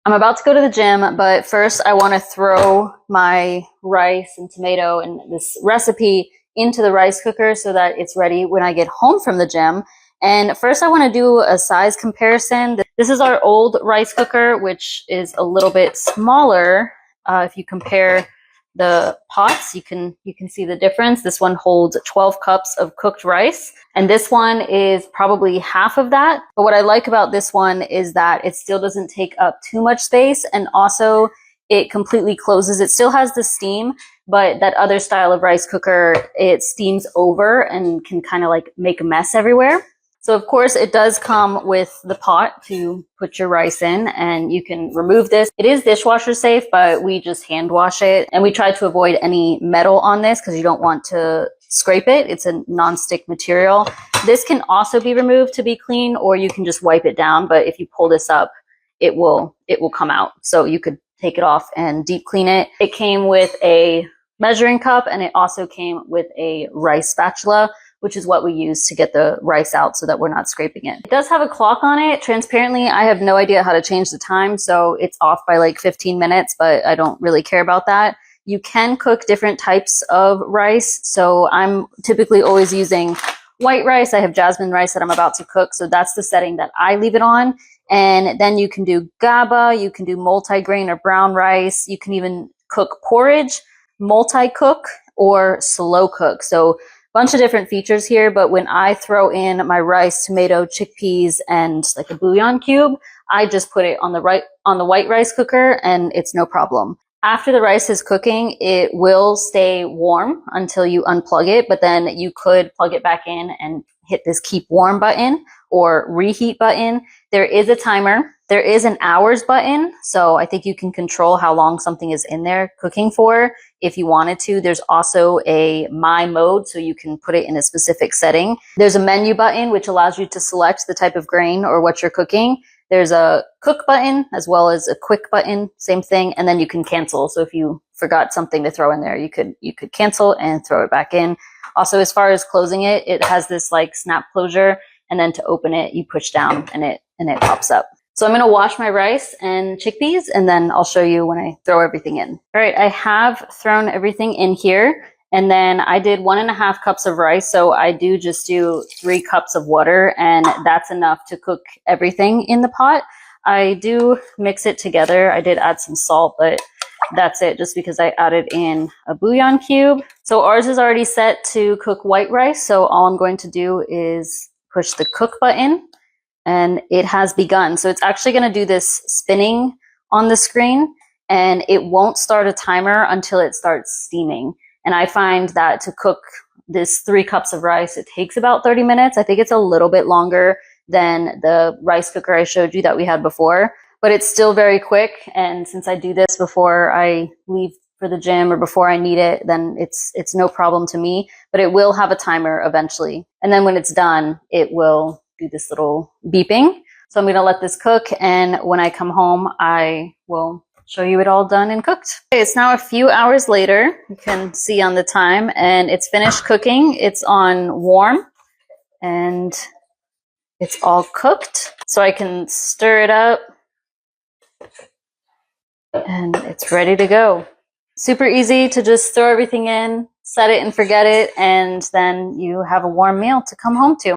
I'm about to go to the gym, but first I want to throw my rice and tomato and this recipe into the rice cooker so that it's ready when I get home from the gym. And first I want to do a size comparison. This is our old rice cooker, which is a little bit smaller. If you compare the pots, you can see the difference. This one holds 12 cups of cooked rice, and this one is probably half of that. But what I like about this one is that it still doesn't take up too much space, and also it completely closes. It still has the steam, but that other style of rice cooker, it steams over and can kind of like make a mess everywhere. So of course it does come with the pot to put your rice in, and you can remove this. It is dishwasher safe, but we just hand wash it, and we try to avoid any metal on this because you don't want to scrape it. It's a non-stick material. This can also be removed to be clean, or you can just wipe it down, but if you pull this up, it will come out. So you could take it off and deep clean it. It came with a measuring cup, and it also came with a rice spatula, which is what we use to get the rice out so that we're not scraping it. It does have a clock on it. Transparently, I have no idea how to change the time, so it's off by like 15 minutes, but I don't really care about that. You can cook different types of rice, so I'm typically always using white rice. I have jasmine rice that I'm about to cook, so that's the setting that I leave it on. And then you can do GABA, you can do multigrain or brown rice, you can even cook porridge, multi-cook, or slow cook. So bunch of different features here, but when I throw in my rice, tomato, chickpeas, and like a bouillon cube, I just put it on the white rice cooker, and it's no problem. After the rice is cooking, it will stay warm until you unplug it, but then you could plug it back in and hit this keep warm button or reheat button. There is a timer. There is an hours button, so I think you can control how long something is in there cooking for if you wanted to. There's also a my mode, so you can put it in a specific setting. There's a menu button, which allows you to select the type of grain or what you're cooking. There's a cook button as well as a quick button, same thing, and then you can cancel. So if you forgot something to throw in there, you could cancel and throw it back in. Also, as far as closing it, it has this like snap closure, and then to open it, you push down and it pops up. So I'm going to wash my rice and chickpeas, and then I'll show you when I throw everything in. All right, I have thrown everything in here, and then I did 1.5 cups of rice. So I do just do 3 cups of water, and that's enough to cook everything in the pot. I do mix it together. I did add some salt, but that's it, just because I added in a bouillon cube. So ours is already set to cook white rice. So all I'm going to do is push the cook button, and it has begun. So it's actually going to do this spinning on the screen, and it won't start a timer until it starts steaming. And I find that to cook this 3 cups of rice, it takes about 30 minutes. I think it's a little bit longer than the rice cooker I showed you that we had before, but it's still very quick. And since I do this before I leave for the gym or before I need it, then it's no problem to me, but it will have a timer eventually. And then when it's done, it will do this little beeping. So I'm going to let this cook, and when I come home, I will show you it all done and cooked. Okay, it's now a few hours later. You can see on the time, and it's finished cooking. It's on warm, and it's all cooked. So I can stir it up, and it's ready to go. Super easy to just throw everything in, set it and forget it, and then you have a warm meal to come home to.